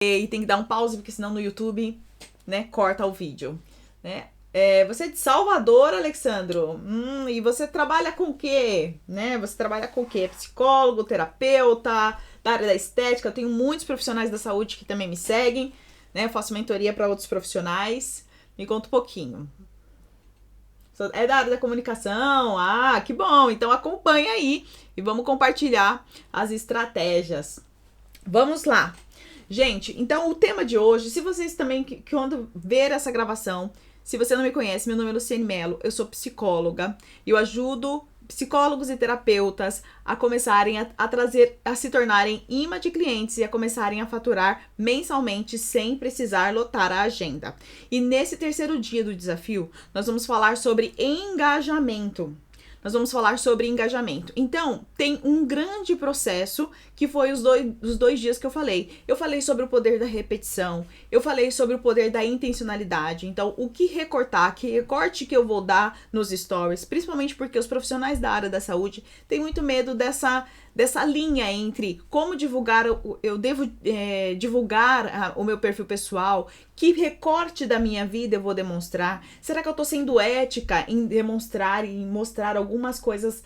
e tem que dar um pause, porque senão no YouTube, né, corta o vídeo, né? Você é de Salvador, Alexandro? E você trabalha com o quê? Né? Você trabalha com o quê? Psicólogo, terapeuta, da área da estética? Eu tenho muitos profissionais da saúde que também me seguem, né? Eu faço mentoria para outros profissionais. Me conta um pouquinho. É da área da comunicação? Ah, que bom! Então acompanha aí e vamos compartilhar as estratégias. Vamos lá. Gente, então o tema de hoje, se vocês também que quando ver essa gravação, se você não me conhece, meu nome é Luciane Mello, eu sou psicóloga e eu ajudo psicólogos e terapeutas a começarem a trazer, a se tornarem imã de clientes e a começarem a faturar mensalmente sem precisar lotar a agenda. E nesse terceiro dia do desafio, nós vamos falar sobre engajamento. Nós vamos falar sobre engajamento. Então, tem um grande processo que foi os dois dias que eu falei. Eu falei sobre o poder da repetição, eu falei sobre o poder da intencionalidade. Então, o que recortar, que recorte que eu vou dar nos stories, principalmente porque os profissionais da área da saúde têm muito medo dessa linha entre como divulgar, eu devo divulgar o meu perfil pessoal, que recorte da minha vida eu vou demonstrar, será que eu tô sendo ética em demonstrar e mostrar algumas coisas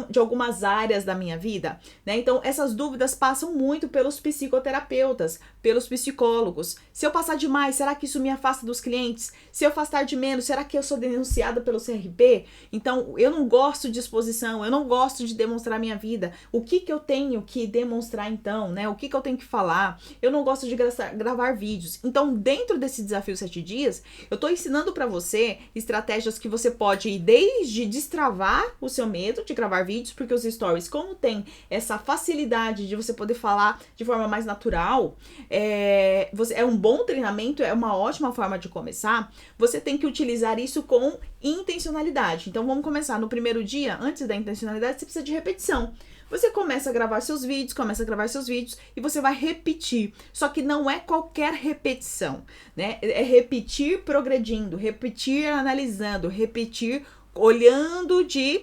de algumas áreas da minha vida, né? Então, essas dúvidas passam muito pelos psicoterapeutas, pelos psicólogos. Se eu passar demais, será que isso me afasta dos clientes? Se eu afastar de menos, será que eu sou denunciada pelo CRP? Então, eu não gosto de exposição, eu não gosto de demonstrar minha vida. O que eu tenho que demonstrar então, né? O que eu tenho que falar? Eu não gosto de gravar vídeos. Então, dentro desse desafio 7 dias, eu tô ensinando para você estratégias que você pode ir desde destravar o seu medo de gravar vídeos, porque os stories, como tem essa facilidade de você poder falar de forma mais natural, é um bom treinamento, é uma ótima forma de começar. Você tem que utilizar isso com intencionalidade. Então, vamos começar no primeiro dia. Antes da intencionalidade, você precisa de repetição. Você começa a gravar seus vídeos e você vai repetir. Só que não é qualquer repetição, né? É repetir progredindo, repetir analisando, repetir olhando de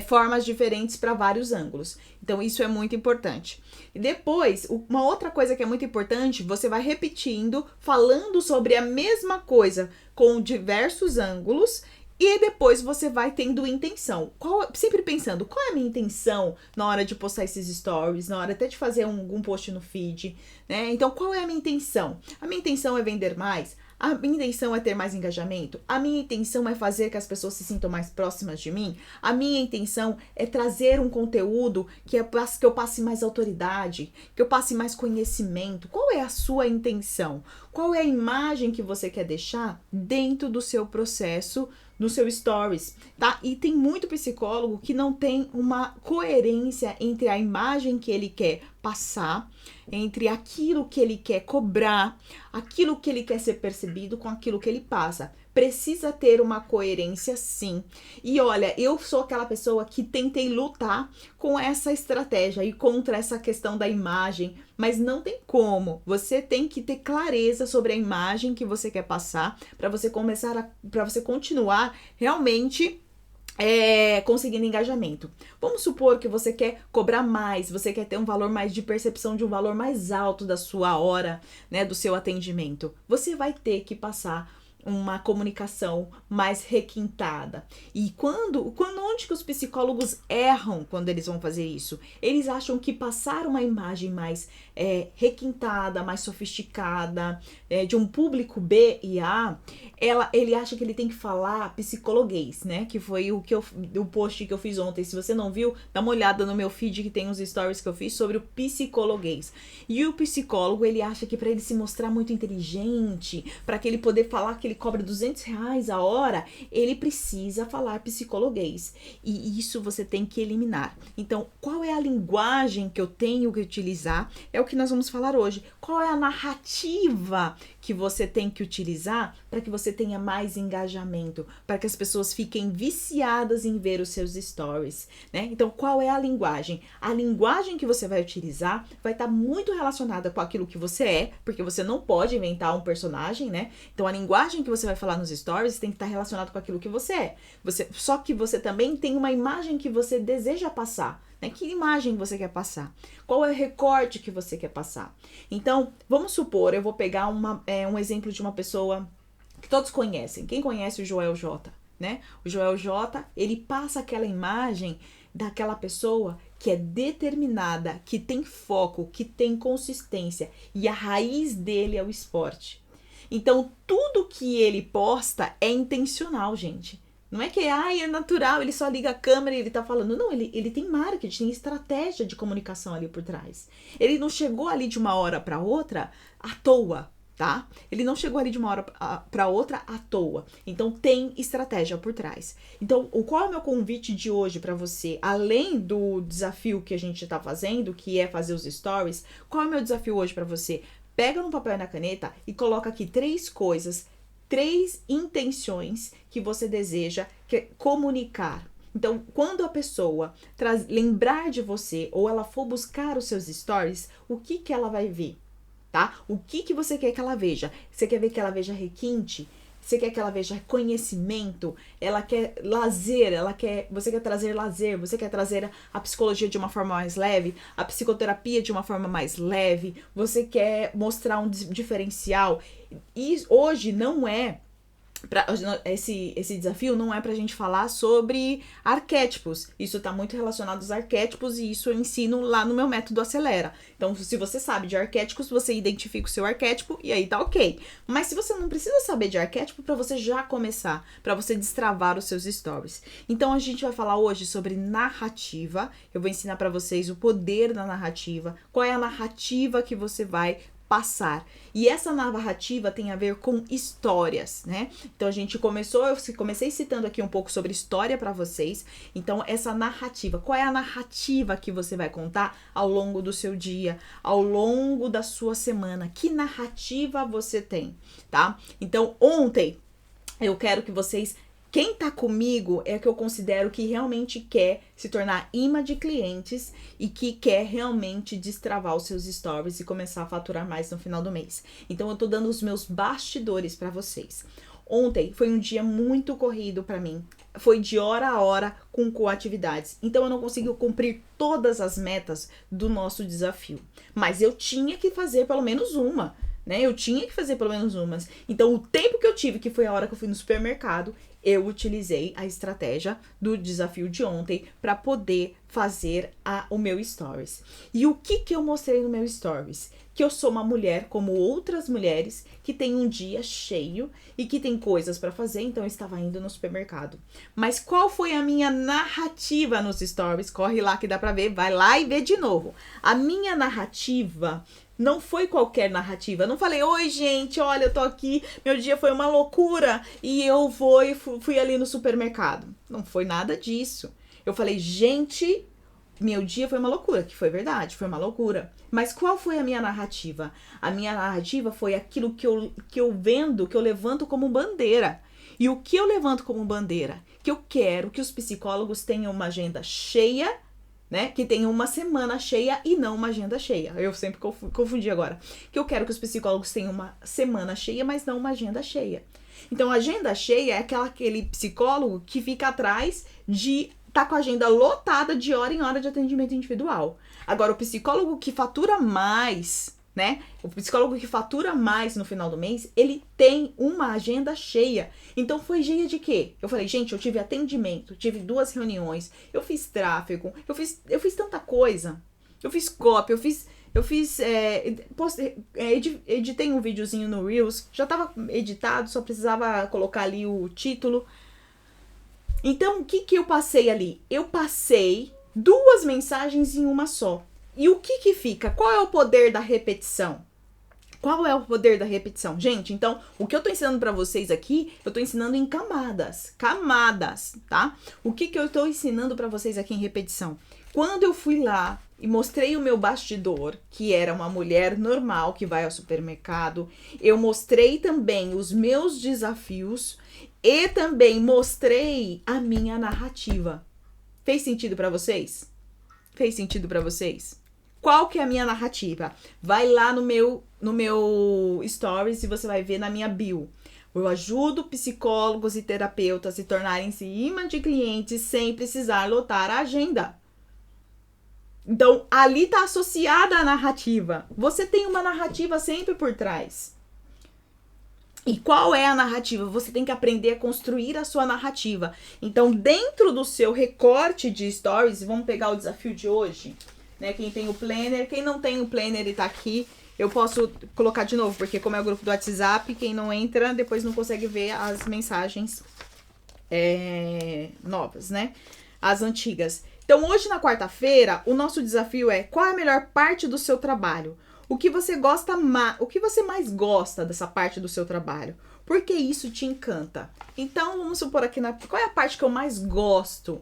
formas diferentes para vários ângulos. Então, isso é muito importante. E depois, uma outra coisa que é muito importante, você vai repetindo, falando sobre a mesma coisa com diversos ângulos. E depois você vai tendo intenção. Sempre pensando, qual é a minha intenção na hora de postar esses stories, na hora até de fazer algum post no feed, né? Então, qual é a minha intenção? A minha intenção é vender mais? A minha intenção é ter mais engajamento? A minha intenção é fazer que as pessoas se sintam mais próximas de mim? A minha intenção é trazer um conteúdo que eu passe mais autoridade, que eu passe mais conhecimento? Qual é a sua intenção? Qual é a imagem que você quer deixar dentro do seu processo, no seu stories, tá? E tem muito psicólogo que não tem uma coerência entre a imagem que ele quer passar, entre aquilo que ele quer cobrar, aquilo que ele quer ser percebido com aquilo que ele passa. Precisa ter uma coerência, sim. E olha, eu sou aquela pessoa que tentei lutar com essa estratégia e contra essa questão da imagem, mas não tem como. Você tem que ter clareza sobre a imagem que você quer passar para você para você continuar realmente conseguindo engajamento. Vamos supor que você quer cobrar mais, você quer ter um valor mais de percepção de um valor mais alto da sua hora, né, do seu atendimento. Você vai ter que passar uma comunicação mais requintada. E onde que os psicólogos erram quando eles vão fazer isso? Eles acham que passar uma imagem mais requintada, mais sofisticada, de um público B e A, ele acha que ele tem que falar psicologuês, né? Que foi o post que eu fiz ontem. Se você não viu, dá uma olhada no meu feed que tem uns stories que eu fiz sobre o psicologuês. E o psicólogo, ele acha que para ele se mostrar muito inteligente, para que ele poder falar que ele cobra R$200 a hora, ele precisa falar psicologuês. E isso você tem que eliminar. Então, qual é a linguagem que eu tenho que utilizar? É o que nós vamos falar hoje. Qual é a narrativa que você tem que utilizar para que você tenha mais engajamento, para que as pessoas fiquem viciadas em ver os seus stories, né? Então, qual é a linguagem? A linguagem que você vai utilizar vai estar muito relacionada com aquilo que você é, porque você não pode inventar um personagem, né? Então, a linguagem que você vai falar nos stories tem que estar relacionado com aquilo que você é. Só que você também tem uma imagem que você deseja passar. né? Que imagem você quer passar? Qual é o recorte que você quer passar? Então, vamos supor, eu vou pegar um exemplo de uma pessoa que todos conhecem. Quem conhece o Joel J, né? O Joel J, ele passa aquela imagem daquela pessoa que é determinada, que tem foco, que tem consistência, e a raiz dele é o esporte. Então, tudo que ele posta é intencional, gente. Não é que é natural, ele só liga a câmera e ele tá falando. Não, ele tem marketing, tem estratégia de comunicação ali por trás. Ele não chegou ali de uma hora para outra à toa, tá? Ele não chegou ali de uma hora para outra à toa. Então, tem estratégia por trás. Então, qual é o meu convite de hoje para você? Além do desafio que a gente tá fazendo, que é fazer os stories, qual é o meu desafio hoje para você? Pega no papel e na caneta e coloca aqui 3 coisas, 3 intenções que você deseja comunicar. Então, quando a pessoa lembrar de você ou ela for buscar os seus stories, o que ela vai ver, tá? O que você quer que ela veja? Você quer ver que ela veja requinte? Você quer que ela veja conhecimento? Ela quer lazer, você quer trazer lazer, você quer trazer a psicologia de uma forma mais leve, a psicoterapia de uma forma mais leve, você quer mostrar um diferencial. E hoje não é esse desafio não é pra gente falar sobre arquétipos. Isso tá muito relacionado aos arquétipos e isso eu ensino lá no meu método Acelera. Então, se você sabe de arquétipos, você identifica o seu arquétipo e aí tá ok. Mas se você não precisa saber de arquétipo, pra você já começar, pra você destravar os seus stories. Então, a gente vai falar hoje sobre narrativa. Eu vou ensinar pra vocês o poder da narrativa. Qual é a narrativa que você vai passar. E essa narrativa tem a ver com histórias, né? Então eu comecei citando aqui um pouco sobre história para vocês. Então essa narrativa, qual é a narrativa que você vai contar ao longo do seu dia, ao longo da sua semana? Que narrativa você tem, tá? Então ontem eu quero que vocês quem tá comigo é que eu considero que realmente quer se tornar imã de clientes e que quer realmente destravar os seus stories e começar a faturar mais no final do mês. Então eu tô dando os meus bastidores para vocês. Ontem foi um dia muito corrido para mim. Foi de hora a hora com atividades. Então eu não consegui cumprir todas as metas do nosso desafio. Mas eu tinha que fazer pelo menos uma, né? Eu tinha que fazer pelo menos umas. Então o tempo que eu tive, que foi a hora que eu fui no supermercado, eu utilizei a estratégia do desafio de ontem para poder fazer o meu stories. E o que eu mostrei no meu stories? Que eu sou uma mulher como outras mulheres que tem um dia cheio e que tem coisas para fazer, então eu estava indo no supermercado. Mas qual foi a minha narrativa nos stories? Corre lá que dá para ver, vai lá e vê de novo. A minha narrativa não foi qualquer narrativa. Eu não falei, oi gente, olha, eu tô aqui, meu dia foi uma loucura e eu fui ali no supermercado. Não foi nada disso. Eu falei, gente, meu dia foi uma loucura, que foi verdade, foi uma loucura. Mas qual foi a minha narrativa? A minha narrativa foi aquilo que eu vendo, que eu levanto como bandeira. E o que eu levanto como bandeira? Que eu quero que os psicólogos tenham uma agenda cheia, né? Que tenham uma semana cheia e não uma agenda cheia. Eu sempre confundi agora. Que eu quero que os psicólogos tenham uma semana cheia, mas não uma agenda cheia. Então, a agenda cheia é aquele psicólogo que fica atrás de tá com a agenda lotada de hora em hora de atendimento individual. Agora, o psicólogo que fatura mais, né? O psicólogo que fatura mais no final do mês, ele tem uma agenda cheia. Então, foi cheia de quê? Eu falei, gente, eu tive atendimento, tive 2 reuniões, eu fiz tráfego, eu fiz tanta coisa. Eu fiz copy, editei um videozinho no Reels, já tava editado, só precisava colocar ali o título. Então, o que eu passei ali? Eu passei 2 mensagens em uma só. E o que fica? Qual é o poder da repetição? Qual é o poder da repetição? Gente, então, o que eu tô ensinando pra vocês aqui, eu tô ensinando em camadas, tá? O que eu tô ensinando pra vocês aqui em repetição? Quando eu fui lá e mostrei o meu bastidor, que era uma mulher normal que vai ao supermercado, eu mostrei também os meus desafios e também mostrei a minha narrativa. Fez sentido pra vocês? Fez sentido pra vocês? Qual que é a minha narrativa? Vai lá no meu stories e você vai ver na minha bio. Eu ajudo psicólogos e terapeutas a se tornarem-se imã de clientes sem precisar lotar a agenda. Então, ali tá associada a narrativa. Você tem uma narrativa sempre por trás. E qual é a narrativa? Você tem que aprender a construir a sua narrativa. Então, dentro do seu recorte de stories, vamos pegar o desafio de hoje, né? Quem tem o planner, quem não tem o planner e tá aqui, eu posso colocar de novo, porque como é o grupo do WhatsApp, quem não entra, depois não consegue ver as mensagens novas, né? As antigas. Então, hoje na quarta-feira, o nosso desafio é: qual é a melhor parte do seu trabalho? O que você gosta mais, o que você mais gosta dessa parte do seu trabalho? Porque isso te encanta. Então, vamos supor aqui, qual é a parte que eu mais gosto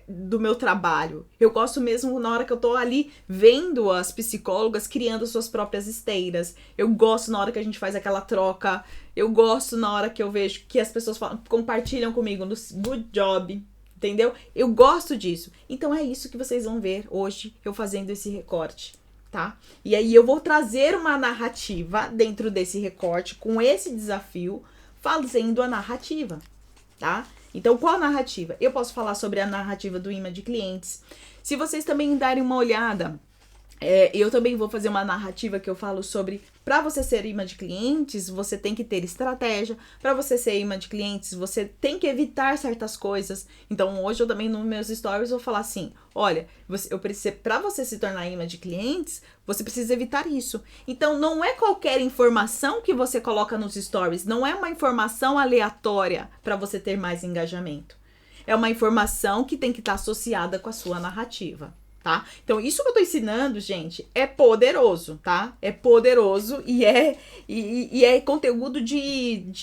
do meu trabalho? Eu gosto mesmo na hora que eu tô ali vendo as psicólogas criando suas próprias esteiras. Eu gosto na hora que a gente faz aquela troca. Eu gosto na hora que eu vejo que as pessoas compartilham comigo no good job. Entendeu? Eu gosto disso. Então é isso que vocês vão ver hoje eu fazendo esse recorte, tá? E aí eu vou trazer uma narrativa dentro desse recorte com esse desafio, fazendo a narrativa, tá? Então qual a narrativa? Eu posso falar sobre a narrativa do imã de clientes. Se vocês também darem uma olhada, eu também vou fazer uma narrativa que eu falo sobre, para você ser imã de clientes, você tem que ter estratégia. Para você ser imã de clientes, você tem que evitar certas coisas. Então, hoje eu também nos meus stories vou falar assim: olha, para você se tornar imã de clientes, você precisa evitar isso. Então, não é qualquer informação que você coloca nos stories, não é uma informação aleatória para você ter mais engajamento. É uma informação que tem que estar associada com a sua narrativa. Tá? Então, isso que eu tô ensinando, gente, é poderoso, tá? É poderoso e é conteúdo de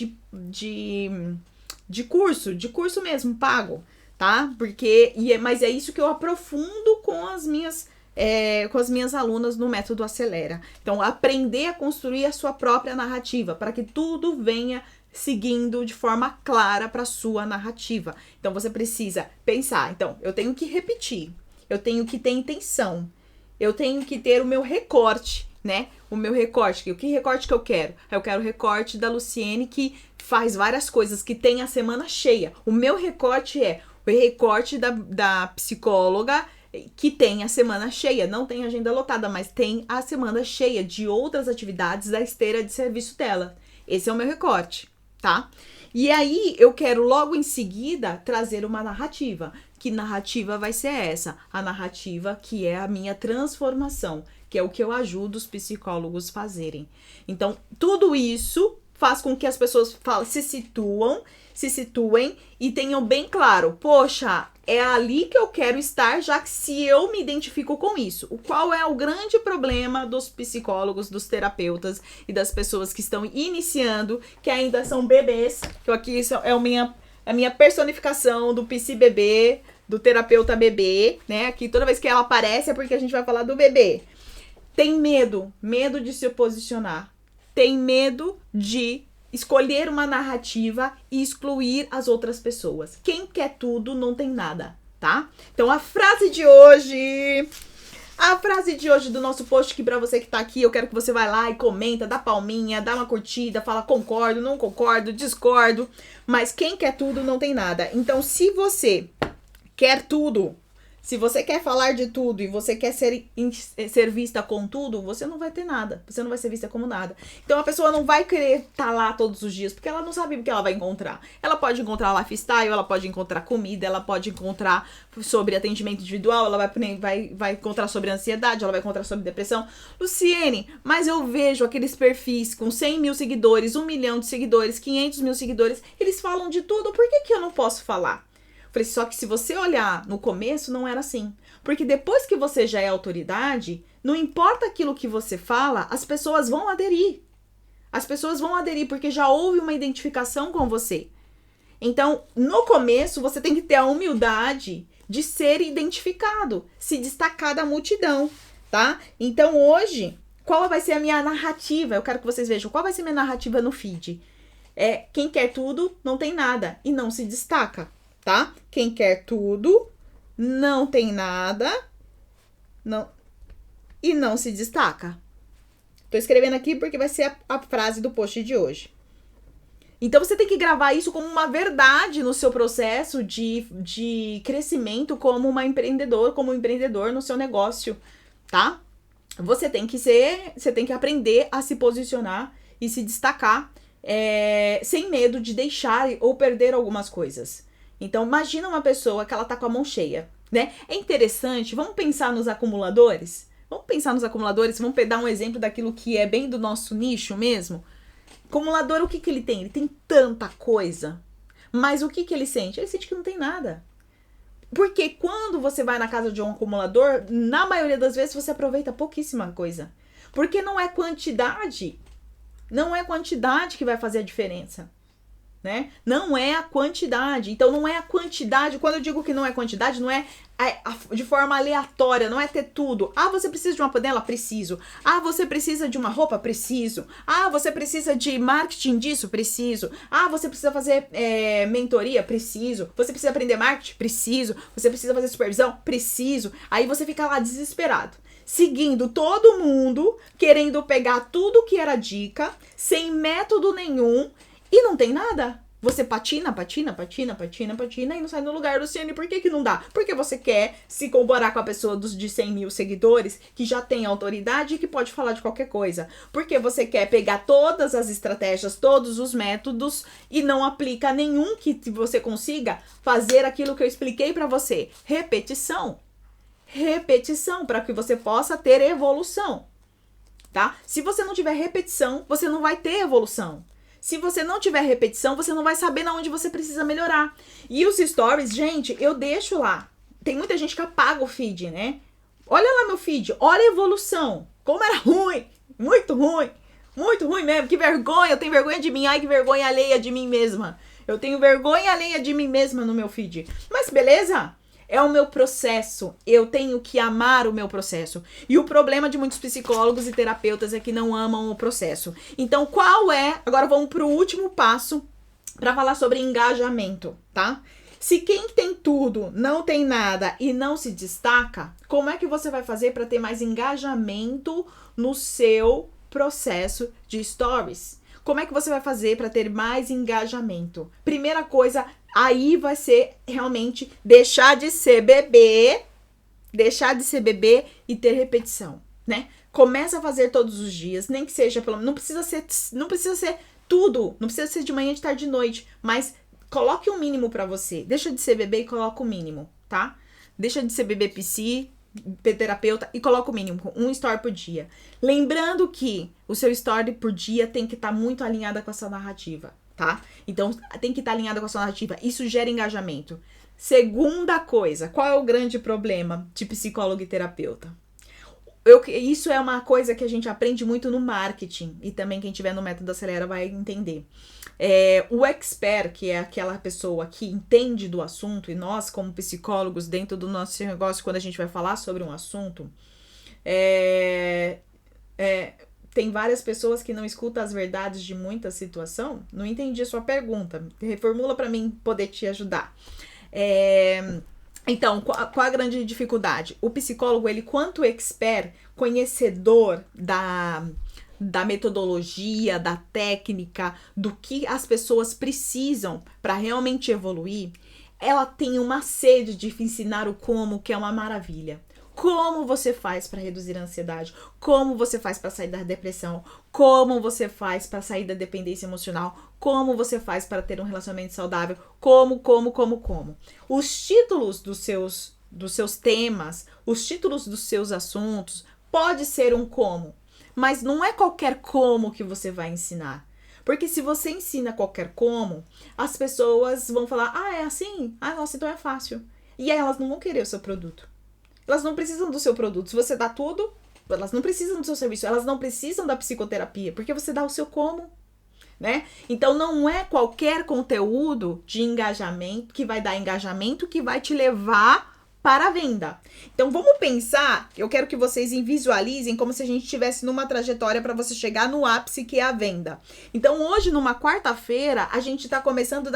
curso mesmo, pago, tá? Mas é isso que eu aprofundo com as minhas alunas no Método Acelera. Então, aprender a construir a sua própria narrativa, para que tudo venha seguindo de forma clara para sua narrativa. Então, você precisa pensar. Então, eu tenho que repetir. Eu tenho que ter intenção. Eu tenho que ter o meu recorte, né? O meu recorte. Que recorte que eu quero? Eu quero o recorte da Luciene, que faz várias coisas, que tem a semana cheia. O meu recorte é o recorte da psicóloga que tem a semana cheia. Não tem agenda lotada, mas tem a semana cheia de outras atividades da esteira de serviço dela. Esse é o meu recorte, tá? E aí, eu quero logo em seguida trazer uma narrativa. Que narrativa vai ser essa? A narrativa que é a minha transformação, que é o que eu ajudo os psicólogos a fazerem. Então, tudo isso faz com que as pessoas se situem e tenham bem claro: poxa, é ali que eu quero estar, já que se eu me identifico com isso. Qual é o grande problema dos psicólogos, dos terapeutas e das pessoas que estão iniciando, que ainda são bebês? Que aqui isso é a minha personificação do psi bebê, do terapeuta bebê, né? Aqui toda vez que ela aparece é porque a gente vai falar do bebê. Tem medo de se posicionar. Tem medo de escolher uma narrativa e excluir as outras pessoas. Quem quer tudo não tem nada, tá? Então a frase de hoje do nosso post, que pra você que tá aqui, eu quero que você vai lá e comenta, dá palminha, dá uma curtida, fala concordo, não concordo, discordo, mas quem quer tudo não tem nada. Então, se você quer tudo, se você quer falar de tudo e você quer ser vista com tudo, você não vai ter nada. Você não vai ser vista como nada. Então a pessoa não vai querer estar lá todos os dias, porque ela não sabe o que ela vai encontrar. Ela pode encontrar lifestyle, ela pode encontrar comida, ela pode encontrar sobre atendimento individual, ela vai encontrar sobre ansiedade, ela vai encontrar sobre depressão. Luciene, mas eu vejo aqueles perfis com 100 mil seguidores, 1 milhão de seguidores, 500 mil seguidores, eles falam de tudo, por que eu não posso falar? Falei, só que se você olhar no começo, não era assim. Porque depois que você já é autoridade, não importa aquilo que você fala, as pessoas vão aderir. As pessoas vão aderir porque já houve uma identificação com você. Então, no começo, você tem que ter a humildade de ser identificado, se destacar da multidão, tá? Então, hoje, qual vai ser a minha narrativa? Eu quero que vocês vejam qual vai ser a minha narrativa no feed. Quem quer tudo, não tem nada e não se destaca. Tá? Quem quer tudo, não tem nada, e não se destaca. Tô escrevendo aqui porque vai ser a frase do post de hoje. Então você tem que gravar isso como uma verdade no seu processo de crescimento como uma empreendedor, como um empreendedor no seu negócio, tá? Você tem que aprender a se posicionar e se destacar sem medo de deixar ou perder algumas coisas. Então imagina uma pessoa que ela tá com a mão cheia, né? É interessante, vamos pensar nos acumuladores? Vamos dar um exemplo daquilo que é bem do nosso nicho mesmo? Acumulador, o que ele tem? Ele tem tanta coisa. Mas o que ele sente? Ele sente que não tem nada. Porque quando você vai na casa de um acumulador, na maioria das vezes você aproveita pouquíssima coisa. Porque não é quantidade. Não é quantidade que vai fazer a diferença. Né? Não é a quantidade. Então não é a quantidade. Quando eu digo que não é quantidade, não é de forma aleatória, não é ter tudo. Ah, você precisa de uma panela? Preciso. Ah, você precisa de uma roupa? Preciso. Ah, você precisa de marketing disso? Preciso. Ah, você precisa fazer mentoria? Preciso. Você precisa aprender marketing? Preciso. Você precisa fazer supervisão? Preciso. Aí você fica lá desesperado, seguindo todo mundo, querendo pegar tudo que era dica, sem método nenhum, e não tem nada. Você patina e não sai no lugar. Luciane, por que não dá? Porque você quer se comparar com a pessoa de 100 mil seguidores, que já tem autoridade e que pode falar de qualquer coisa. Porque você quer pegar todas as estratégias, todos os métodos e não aplica nenhum que você consiga fazer aquilo que eu expliquei pra você. Repetição, para que você possa ter evolução, tá? Se você não tiver repetição, você não vai ter evolução. Se você não tiver repetição, você não vai saber na onde você precisa melhorar. E os stories, gente, eu deixo lá. Tem muita gente que apaga o feed, né? Olha lá meu feed, olha a evolução. Como era ruim, muito ruim mesmo. Que vergonha, eu tenho vergonha de mim. Ai, que vergonha alheia de mim mesma. Eu tenho vergonha alheia de mim mesma no meu feed. Mas beleza, é o meu processo. Eu tenho que amar o meu processo. E o problema de muitos psicólogos e terapeutas é que não amam o processo. Então, agora vamos pro último passo para falar sobre engajamento, tá? Se quem tem tudo não tem nada e não se destaca, como é que você vai fazer para ter mais engajamento no seu processo de stories? Como é que você vai fazer para ter mais engajamento? Primeira coisa, aí vai ser realmente deixar de ser bebê e ter repetição, né? Começa a fazer todos os dias, nem que seja não precisa ser tudo, não precisa ser de manhã, de tarde, de noite, mas coloque um mínimo para você. Deixa de ser bebê e coloca o mínimo, tá? Deixa de ser bebê terapeuta e coloca o mínimo, um story por dia. Lembrando que o seu story por dia tem que estar muito alinhada com a sua narrativa, tá? Então, tem que estar alinhada com a sua narrativa. Isso gera engajamento. Segunda coisa, qual é o grande problema de psicólogo e terapeuta? Isso é uma coisa que a gente aprende muito no marketing, e também quem tiver no Método Acelera vai entender. O expert, que é aquela pessoa que entende do assunto, e nós como psicólogos dentro do nosso negócio, quando a gente vai falar sobre um assunto, tem várias pessoas que não escutam as verdades de muita situação. Não entendi a sua pergunta, reformula para mim poder te ajudar. Então, qual a grande dificuldade? O psicólogo, ele, quanto expert, conhecedor da metodologia, da técnica, do que as pessoas precisam para realmente evoluir, ela tem uma sede de ensinar o como, que é uma maravilha. Como você faz para reduzir a ansiedade? Como você faz para sair da depressão? Como você faz para sair da dependência emocional? Como você faz para ter um relacionamento saudável? Como? Os títulos dos seus temas, os títulos dos seus assuntos, pode ser um como, mas não é qualquer como que você vai ensinar. Porque se você ensina qualquer como, as pessoas vão falar, é assim? Nossa, então é fácil. E aí elas não vão querer o seu produto. Elas não precisam do seu produto. Se você dá tudo, elas não precisam do seu serviço. Elas não precisam da psicoterapia, porque você dá o seu como, né? Então, não é qualquer conteúdo de engajamento que vai dar engajamento que vai te levar para a venda. Então, vamos pensar, eu quero que vocês visualizem como se a gente estivesse numa trajetória para você chegar no ápice, que é a venda. Então, hoje, numa quarta-feira, a gente tá começando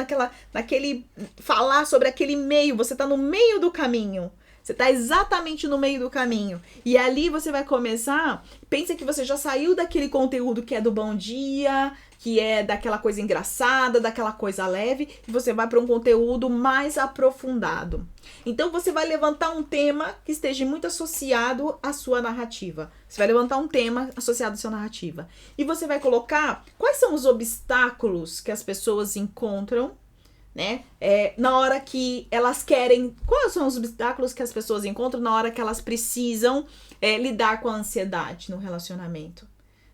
falar sobre aquele meio, você tá no meio do caminho. Você tá exatamente no meio do caminho. E ali você vai começar, pensa que você já saiu daquele conteúdo que é do bom dia, que é daquela coisa engraçada, daquela coisa leve, e você vai para um conteúdo mais aprofundado. Então você vai levantar um tema que esteja muito associado à sua narrativa. Você vai levantar um tema associado à sua narrativa. E você vai colocar quais são os obstáculos que as pessoas encontram, né? Na hora que elas querem. Quais são os obstáculos que as pessoas encontram na hora que elas precisam lidar com a ansiedade no relacionamento?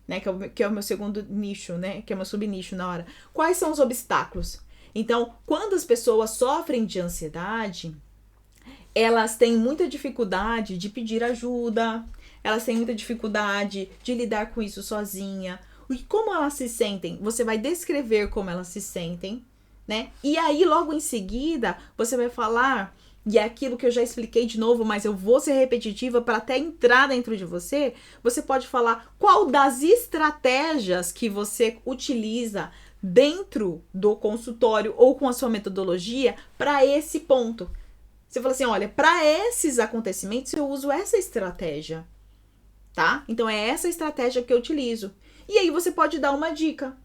Né, que é o meu segundo nicho, né, que é o meu subnicho na hora. Quais são os obstáculos? Então, quando as pessoas sofrem de ansiedade, elas têm muita dificuldade de pedir ajuda, elas têm muita dificuldade de lidar com isso sozinha. E como elas se sentem? Você vai descrever como elas se sentem, né? E aí, logo em seguida, você vai falar, e é aquilo que eu já expliquei de novo, mas eu vou ser repetitiva para até entrar dentro de você. Você pode falar qual das estratégias que você utiliza dentro do consultório ou com a sua metodologia para esse ponto. Você fala assim, olha, para esses acontecimentos eu uso essa estratégia, tá? Então é essa estratégia que eu utilizo. E aí você pode dar uma dica.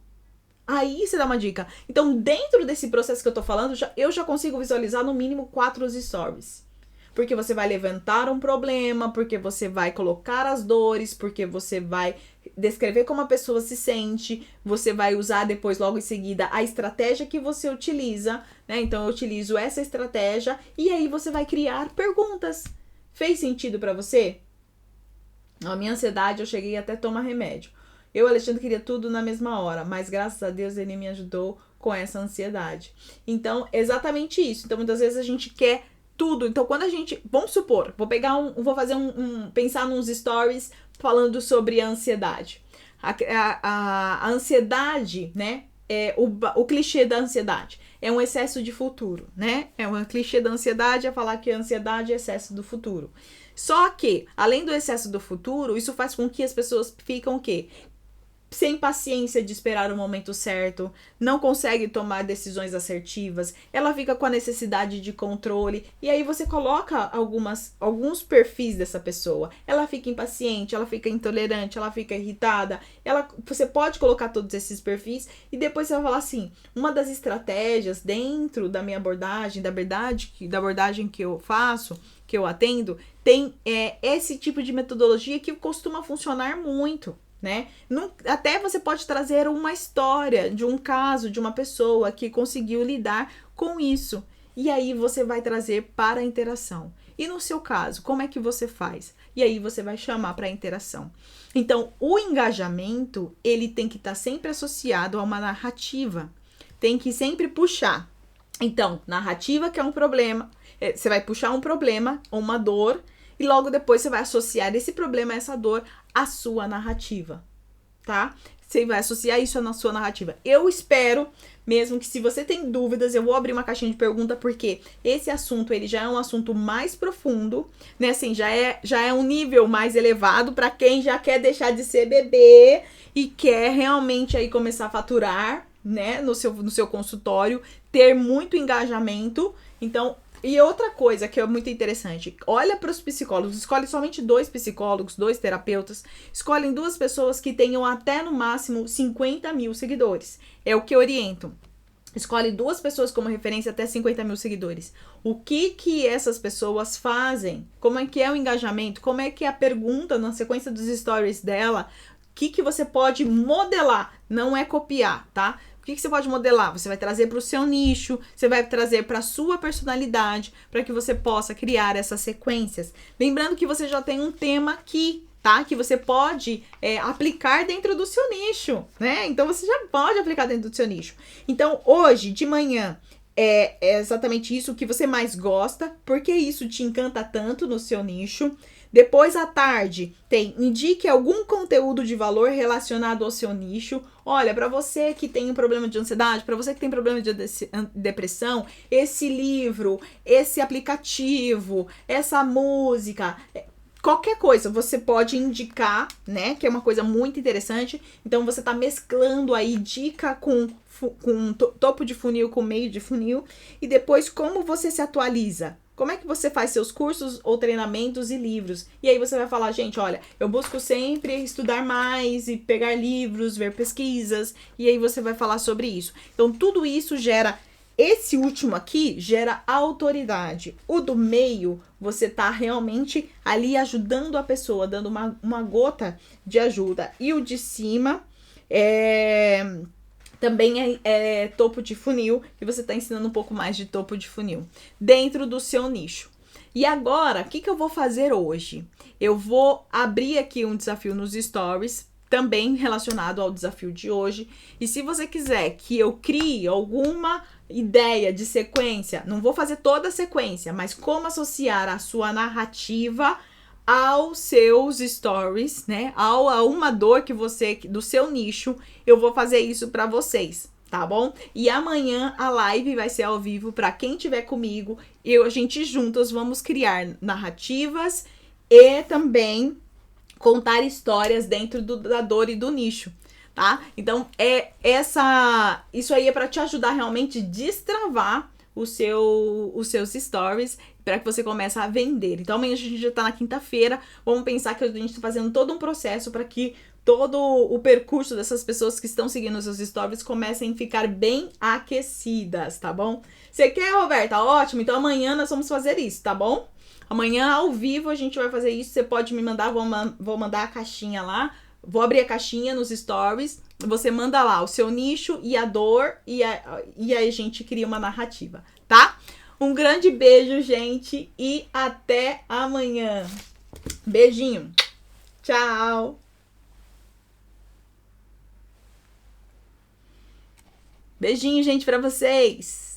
Aí você dá uma dica. Então, dentro desse processo que eu tô falando, eu já consigo visualizar no mínimo 4 stories. Porque você vai levantar um problema, porque você vai colocar as dores, porque você vai descrever como a pessoa se sente, você vai usar depois, logo em seguida, a estratégia que você utiliza, né? Então, eu utilizo essa estratégia e aí você vai criar perguntas. Fez sentido pra você? A minha ansiedade, eu cheguei até a tomar remédio. Eu, Alexandre, queria tudo na mesma hora, mas graças a Deus ele me ajudou com essa ansiedade. Então, exatamente isso. Então, muitas vezes a gente quer tudo. Então, quando a gente, vamos supor, vou fazer pensar nos stories falando sobre a ansiedade. A ansiedade, né, é o clichê da ansiedade. É um excesso de futuro, né? Um clichê da ansiedade é falar que a ansiedade é excesso do futuro. Só que, além do excesso do futuro, isso faz com que as pessoas ficam o quê? Sem paciência de esperar o momento certo, não consegue tomar decisões assertivas, ela fica com a necessidade de controle, e aí você coloca alguns perfis dessa pessoa. Ela fica impaciente, ela fica intolerante, ela fica irritada, você pode colocar todos esses perfis, e depois você vai falar assim, uma das estratégias dentro da minha abordagem, da abordagem que eu faço, que eu atendo, tem esse tipo de metodologia que costuma funcionar muito, né? Até você pode trazer uma história de um caso de uma pessoa que conseguiu lidar com isso. E aí você vai trazer para a interação. E no seu caso, como é que você faz? E aí você vai chamar para a interação. Então, o engajamento, ele tem que estar sempre associado a uma narrativa. Tem que sempre puxar. Então, narrativa que é um problema, você vai puxar um problema, uma dor, e logo depois você vai associar esse problema, essa dor, à sua narrativa, tá? Você vai associar isso na sua narrativa. Eu espero mesmo que, se você tem dúvidas, eu vou abrir uma caixinha de pergunta, porque esse assunto, ele já é um assunto mais profundo, né? Assim, já é um nível mais elevado para quem já quer deixar de ser bebê e quer realmente aí começar a faturar, né? No seu consultório, ter muito engajamento. Então, e outra coisa que é muito interessante, olha para os psicólogos, escolhe somente 2 psicólogos, 2 terapeutas, escolhem 2 pessoas que tenham até no máximo 50 mil seguidores, é o que eu oriento. Escolhe 2 pessoas como referência até 50 mil seguidores. O que essas pessoas fazem? Como é que é o engajamento? Como é que é a pergunta na sequência dos stories dela? O que você pode modelar? Não é copiar, tá? O que você pode modelar? Você vai trazer para o seu nicho, você vai trazer para a sua personalidade, para que você possa criar essas sequências. Lembrando que você já tem um tema aqui, tá? Que você pode aplicar dentro do seu nicho, né? Então, você já pode aplicar dentro do seu nicho. Então, hoje, de manhã, é exatamente isso que você mais gosta, porque isso te encanta tanto no seu nicho. Depois, à tarde, indique algum conteúdo de valor relacionado ao seu nicho. Olha, para você que tem um problema de ansiedade, para você que tem problema de depressão, esse livro, esse aplicativo, essa música, qualquer coisa você pode indicar, né? Que é uma coisa muito interessante. Então, você tá mesclando aí dica com topo de funil, com meio de funil. E depois, como você se atualiza? Como é que você faz seus cursos ou treinamentos e livros? E aí você vai falar, gente, olha, eu busco sempre estudar mais e pegar livros, ver pesquisas, e aí você vai falar sobre isso. Então, tudo isso gera, esse último aqui gera autoridade. O do meio, você tá realmente ali ajudando a pessoa, dando uma gota de ajuda. E o de cima também é topo de funil, e você está ensinando um pouco mais de topo de funil dentro do seu nicho. E agora, o que eu vou fazer hoje? Eu vou abrir aqui um desafio nos stories, também relacionado ao desafio de hoje. E se você quiser que eu crie alguma ideia de sequência, não vou fazer toda a sequência, mas como associar a sua narrativa aos seus stories, né? A uma dor que você, do seu nicho, eu vou fazer isso para vocês, tá bom? E amanhã a live vai ser ao vivo para quem tiver comigo. A gente juntas vamos criar narrativas e também contar histórias dentro da dor e do nicho, tá? Então isso aí é para te ajudar realmente a destravar os seus stories para que você comece a vender. Então amanhã a gente já tá na quinta-feira, vamos pensar que a gente tá fazendo todo um processo para que todo o percurso dessas pessoas que estão seguindo os seus stories comecem a ficar bem aquecidas, tá bom? Você quer, Roberta? Ótimo, então amanhã nós vamos fazer isso, tá bom? Amanhã ao vivo a gente vai fazer isso, você pode me mandar, vou mandar a caixinha lá, vou abrir a caixinha nos stories, você manda lá o seu nicho e a dor e aí a gente cria uma narrativa, tá? Um grande beijo, gente, e até amanhã. Beijinho. Tchau. Beijinho, gente, pra vocês.